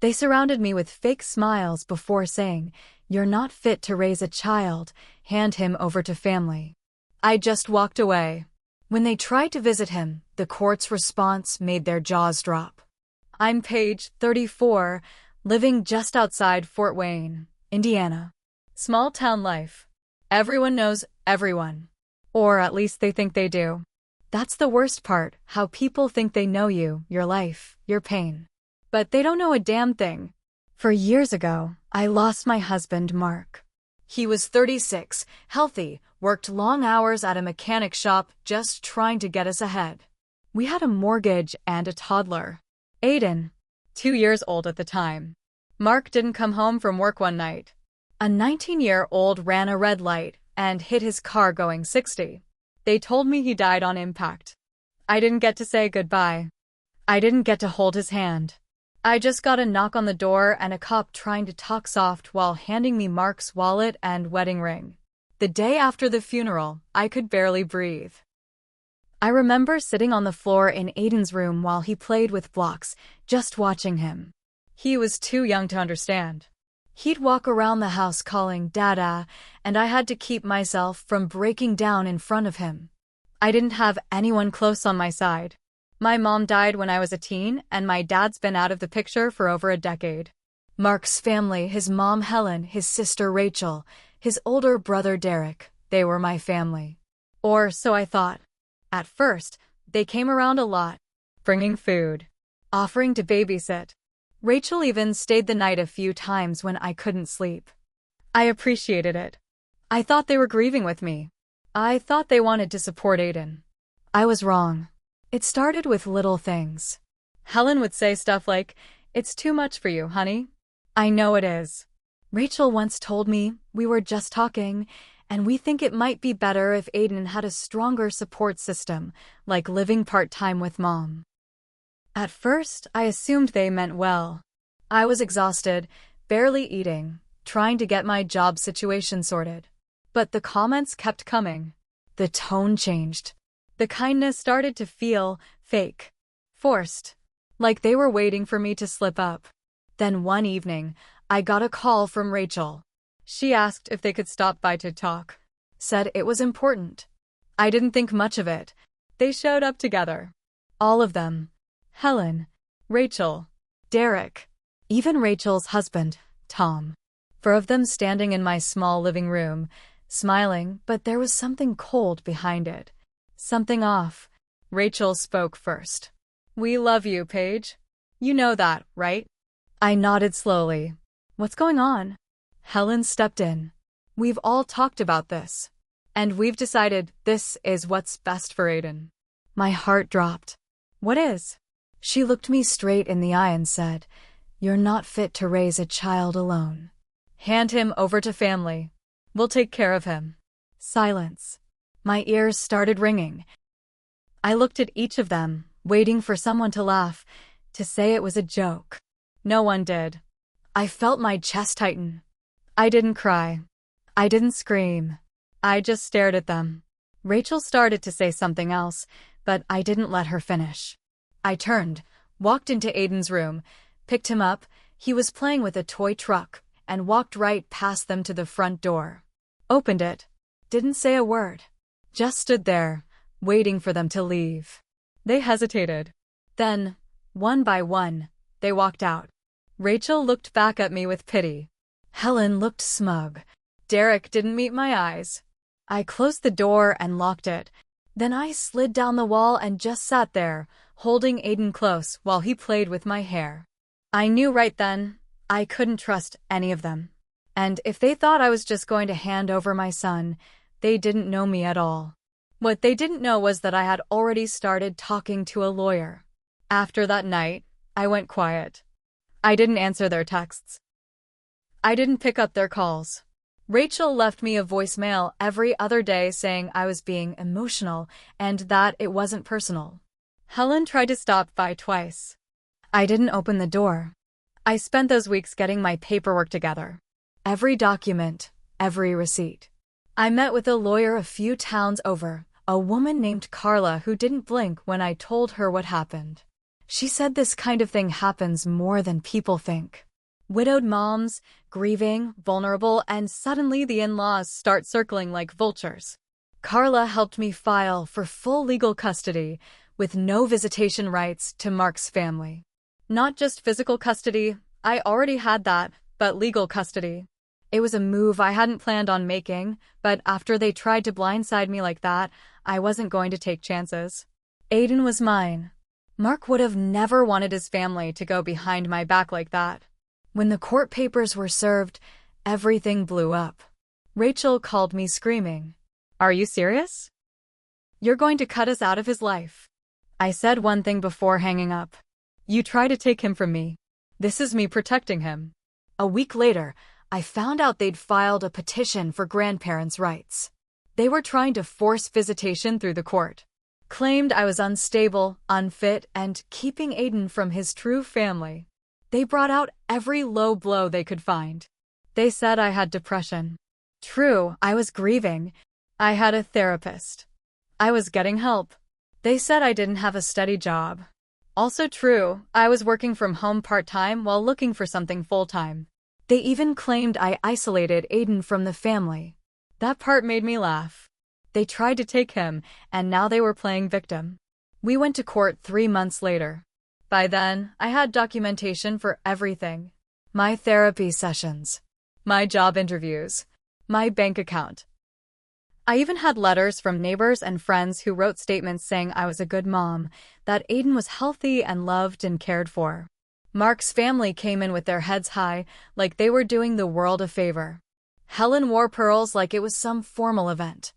They surrounded me with fake smiles before saying, "You're not fit to raise a child, hand him over to family." I just walked away. When they tried to visit him, the court's response made their jaws drop. I'm Paige, 34, living just outside Fort Wayne, Indiana. Small town life. Everyone knows everyone. Or at least they think they do. That's the worst part, how people think they know you, your life, your pain. But they don't know a damn thing. 4 years ago, I lost my husband, Mark. He was 36, healthy, worked long hours at a mechanic shop just trying to get us ahead. We had a mortgage and a toddler, Aiden, 2 years old at the time. Mark didn't come home from work one night. A 19-year-old ran a red light and hit his car going 60. They told me he died on impact. I didn't get to say goodbye. I didn't get to hold his hand. I just got a knock on the door and a cop trying to talk soft while handing me Mark's wallet and wedding ring. The day after the funeral, I could barely breathe. I remember sitting on the floor in Aiden's room while he played with blocks, just watching him. He was too young to understand. He'd walk around the house calling Dada, and I had to keep myself from breaking down in front of him. I didn't have anyone close on my side. My mom died when I was a teen, and my dad's been out of the picture for over a decade. Mark's family, his mom Helen, his sister Rachel, his older brother Derek, they were my family. Or so I thought. At first, they came around a lot, bringing food, offering to babysit. Rachel even stayed the night a few times when I couldn't sleep. I appreciated it. I thought they were grieving with me. I thought they wanted to support Aiden. I was wrong. It started with little things. Helen would say stuff like, "It's too much for you, honey." I know it is. Rachel once told me, "We were just talking, and we think it might be better if Aiden had a stronger support system, like living part-time with mom." At first, I assumed they meant well. I was exhausted, barely eating, trying to get my job situation sorted. But the comments kept coming. The tone changed. The kindness started to feel fake, forced, like they were waiting for me to slip up. Then one evening, I got a call from Rachel. She asked if they could stop by to talk. Said it was important. I didn't think much of it. They showed up together. All of them. Helen, Rachel, Derek, even Rachel's husband, Tom. 4 of them standing in my small living room, smiling, but there was something cold behind it. Something off. Rachel spoke first. "We love you, Paige. You know that, right?" I nodded slowly. "What's going on?" Helen stepped in. "We've all talked about this. And we've decided this is what's best for Aiden." My heart dropped. "What is?" She looked me straight in the eye and said, "You're not fit to raise a child alone. Hand him over to family. We'll take care of him." Silence. My ears started ringing. I looked at each of them, waiting for someone to laugh, to say it was a joke. No one did. I felt my chest tighten. I didn't cry. I didn't scream. I just stared at them. Rachel started to say something else, but I didn't let her finish. I turned, walked into Aiden's room, picked him up, he was playing with a toy truck, and walked right past them to the front door. Opened it. Didn't say a word. Just stood there, waiting for them to leave. They hesitated. Then, one by one, they walked out. Rachel looked back at me with pity. Helen looked smug. Derek didn't meet my eyes. I closed the door and locked it. Then I slid down the wall and just sat there, holding Aiden close while he played with my hair. I knew right then, I couldn't trust any of them. And if they thought I was just going to hand over my son, they didn't know me at all. What they didn't know was that I had already started talking to a lawyer. After that night, I went quiet. I didn't answer their texts. I didn't pick up their calls. Rachel left me a voicemail every other day saying I was being emotional and that it wasn't personal. Helen tried to stop by twice. I didn't open the door. I spent those weeks getting my paperwork together. Every document, every receipt. I met with a lawyer a few towns over, a woman named Carla who didn't blink when I told her what happened. She said this kind of thing happens more than people think. Widowed moms, grieving, vulnerable, and suddenly the in-laws start circling like vultures. Carla helped me file for full legal custody with no visitation rights to Mark's family. Not just physical custody, I already had that, but legal custody. It was a move I hadn't planned on making, but after they tried to blindside me like that, I wasn't going to take chances. Aiden was mine. Mark would have never wanted his family to go behind my back like that. When the court papers were served, everything blew up. Rachel called me screaming. "Are you serious? You're going to cut us out of his life." I said one thing before hanging up. "You try to take him from me. This is me protecting him." A week later, I found out they'd filed a petition for grandparents' rights. They were trying to force visitation through the court. Claimed I was unstable, unfit, and keeping Aiden from his true family. They brought out every low blow they could find. They said I had depression. True, I was grieving. I had a therapist. I was getting help. They said I didn't have a steady job. Also true, I was working from home part-time while looking for something full-time. They even claimed I isolated Aiden from the family. That part made me laugh. They tried to take him, and now they were playing victim. We went to court 3 months later. By then, I had documentation for everything. My therapy sessions, my job interviews, my bank account. I even had letters from neighbors and friends who wrote statements saying I was a good mom, that Aiden was healthy and loved and cared for. Mark's family came in with their heads high, like they were doing the world a favor. Helen wore pearls like it was some formal event.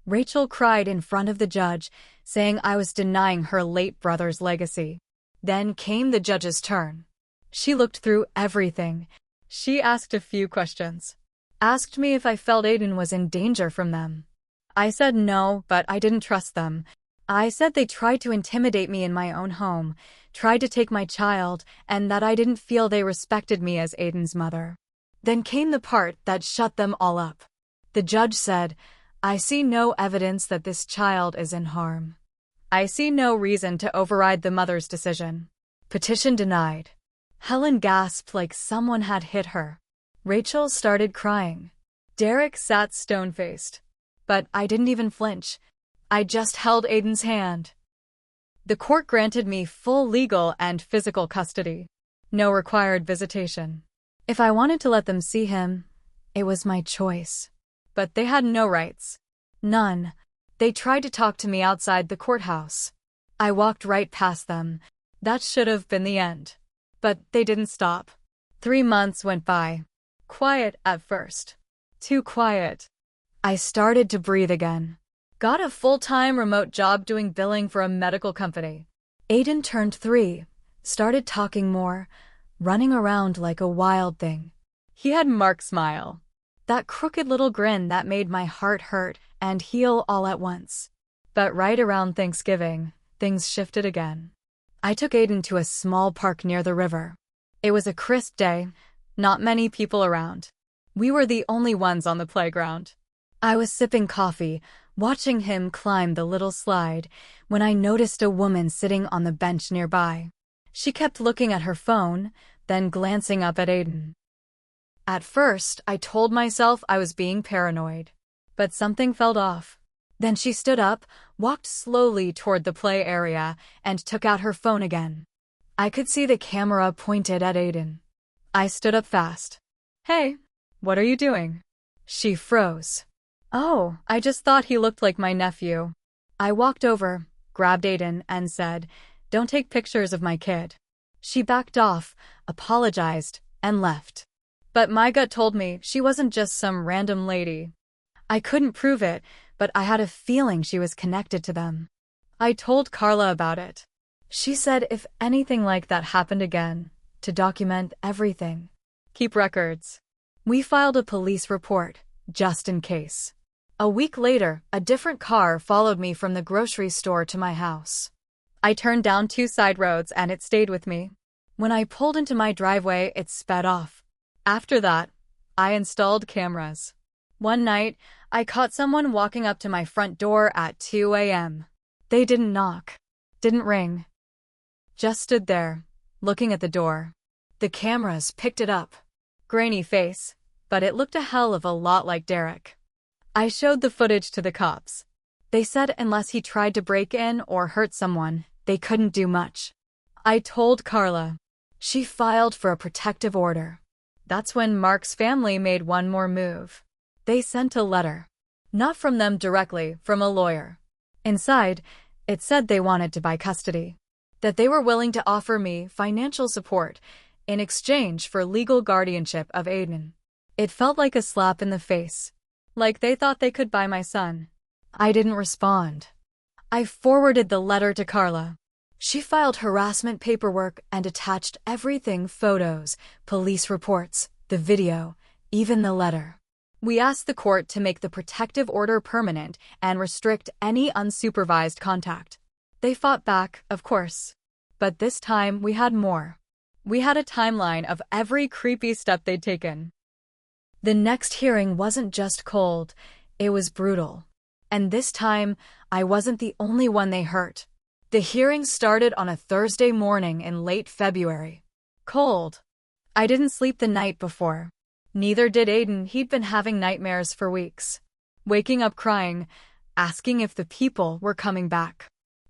Rachel cried in front of the judge, saying I was denying her late brother's legacy. Then came the judge's turn. She looked through everything. She asked a few questions. Asked me if I felt Aiden was in danger from them. I said no, but I didn't trust them. I said they tried to intimidate me in my own home, tried to take my child, and that I didn't feel they respected me as Aiden's mother. Then came the part that shut them all up. The judge said, "I see no evidence that this child is in harm. I see no reason to override the mother's decision." Petition denied. Helen gasped like someone had hit her. Rachel started crying. Derek sat stone-faced. But I didn't even flinch. I just held Aiden's hand. The court granted me full legal and physical custody. No required visitation. If I wanted to let them see him, it was my choice. But they had no rights. None. They tried to talk to me outside the courthouse. I walked right past them. That should have been the end. But they didn't stop. 3 months went by. Quiet at first. Too quiet. I started to breathe again. Got a full-time remote job doing billing for a medical company. Aiden turned 3, started talking more, running around like a wild thing. He had Mark's smile. That crooked little grin that made my heart hurt and heal all at once. But right around Thanksgiving, things shifted again. I took Aiden to a small park near the river. It was a crisp day, not many people around. We were the only ones on the playground. I was sipping coffee, watching him climb the little slide, when I noticed a woman sitting on the bench nearby. She kept looking at her phone, then glancing up at Aiden. At first, I told myself I was being paranoid. But something felt off. Then she stood up, walked slowly toward the play area, and took out her phone again. I could see the camera pointed at Aiden. I stood up fast. "Hey, what are you doing?" She froze. "Oh, I just thought he looked like my nephew." I walked over, grabbed Aiden, and said, "Don't take pictures of my kid." She backed off, apologized, and left. But my gut told me she wasn't just some random lady. I couldn't prove it, but I had a feeling she was connected to them. I told Carla about it. She said if anything like that happened again, to document everything. Keep records. We filed a police report, just in case. A week later, a different car followed me from the grocery store to my house. I turned down 2 side roads and it stayed with me. When I pulled into my driveway, it sped off. After that, I installed cameras. One night, I caught someone walking up to my front door at 2 a.m. They didn't knock, didn't ring. just stood there, looking at the door. The cameras picked it up. Grainy face, but it looked a hell of a lot like Derek. I showed the footage to the cops. They said unless he tried to break in or hurt someone, they couldn't do much. I told Carla. She filed for a protective order. That's when Mark's family made one more move. They sent a letter. Not from them directly, from a lawyer. Inside, it said they wanted to buy custody. That they were willing to offer me financial support in exchange for legal guardianship of Aiden. It felt like a slap in the face. Like they thought they could buy my son. I didn't respond. I forwarded the letter to Carla. She filed harassment paperwork and attached everything: photos, police reports, the video, even the letter. We asked the court to make the protective order permanent and restrict any unsupervised contact. They fought back, of course. But this time we had more. We had a timeline of every creepy step they'd taken. The next hearing wasn't just cold, it was brutal. And this time, I wasn't the only one they hurt. The hearing started on a Thursday morning in late February. Cold. I didn't sleep the night before. Neither did Aiden. He'd been having nightmares for weeks. Waking up crying, asking if the people were coming back.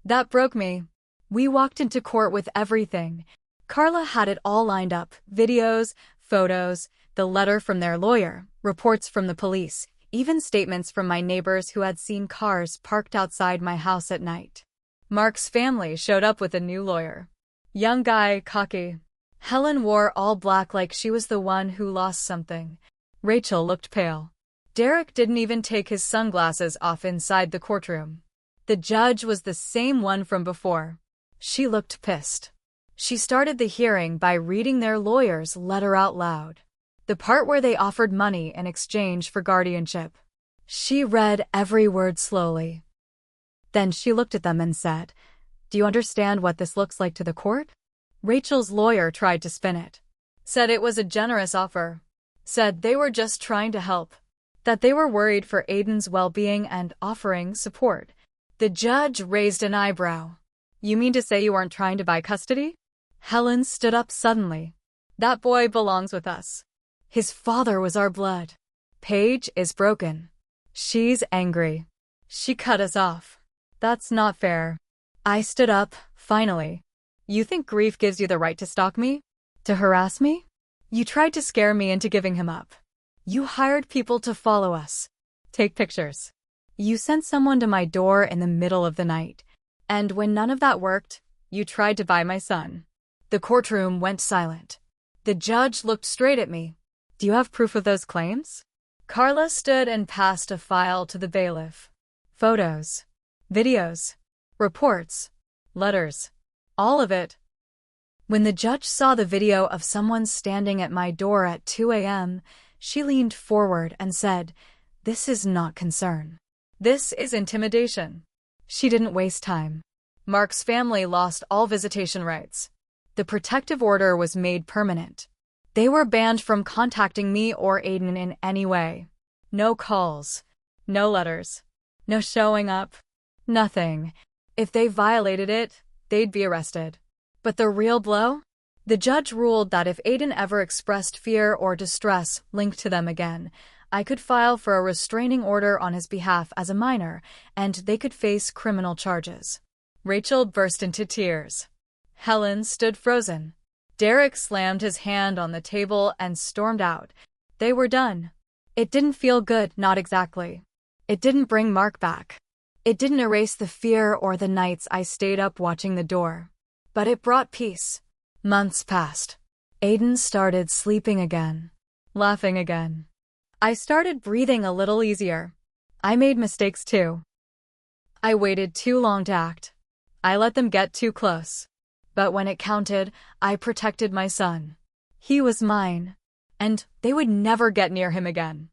That broke me. We walked into court with everything. Carla had it all lined up: videos, photos, the letter from their lawyer, reports from the police, even statements from my neighbors who had seen cars parked outside my house at night. Mark's family showed up with a new lawyer. Young guy, cocky. Helen wore all black like she was the one who lost something. Rachel looked pale. Derek didn't even take his sunglasses off inside the courtroom. The judge was the same one from before. She looked pissed. She started the hearing by reading their lawyer's letter out loud. The part where they offered money in exchange for guardianship. She read every word slowly. Then she looked at them and said, "Do you understand what this looks like to the court?" Rachel's lawyer tried to spin it. Said it was a generous offer. Said they were just trying to help. That they were worried for Aiden's well-being and offering support. The judge raised an eyebrow. "You mean to say you aren't trying to buy custody?" Helen stood up suddenly. "That boy belongs with us. His father was our blood. Paige is broken. She's angry. She cut us off. That's not fair." I stood up, finally. "You think grief gives you the right to stalk me? To harass me? You tried to scare me into giving him up. You hired people to follow us. Take pictures. You sent someone to my door in the middle of the night. And when none of that worked, you tried to buy my son." The courtroom went silent. The judge looked straight at me. "Do you have proof of those claims?" Carla stood and passed a file to the bailiff. Photos. Videos. Reports. Letters. All of it. When the judge saw the video of someone standing at my door at 2 a.m., she leaned forward and said, "This is not concern. This is intimidation." She didn't waste time. Mark's family lost all visitation rights. The protective order was made permanent. They were banned from contacting me or Aiden in any way. No calls. No letters. No showing up. Nothing. If they violated it, they'd be arrested. But the real blow? The judge ruled that if Aiden ever expressed fear or distress linked to them again, I could file for a restraining order on his behalf as a minor, and they could face criminal charges. Rachel burst into tears. Helen stood frozen. Derek slammed his hand on the table and stormed out. They were done. It didn't feel good, not exactly. It didn't bring Mark back. It didn't erase the fear or the nights I stayed up watching the door. But it brought peace. Months passed. Aiden started sleeping again. Laughing again. I started breathing a little easier. I made mistakes too. I waited too long to act. I let them get too close. But when it counted, I protected my son. He was mine. And they would never get near him again.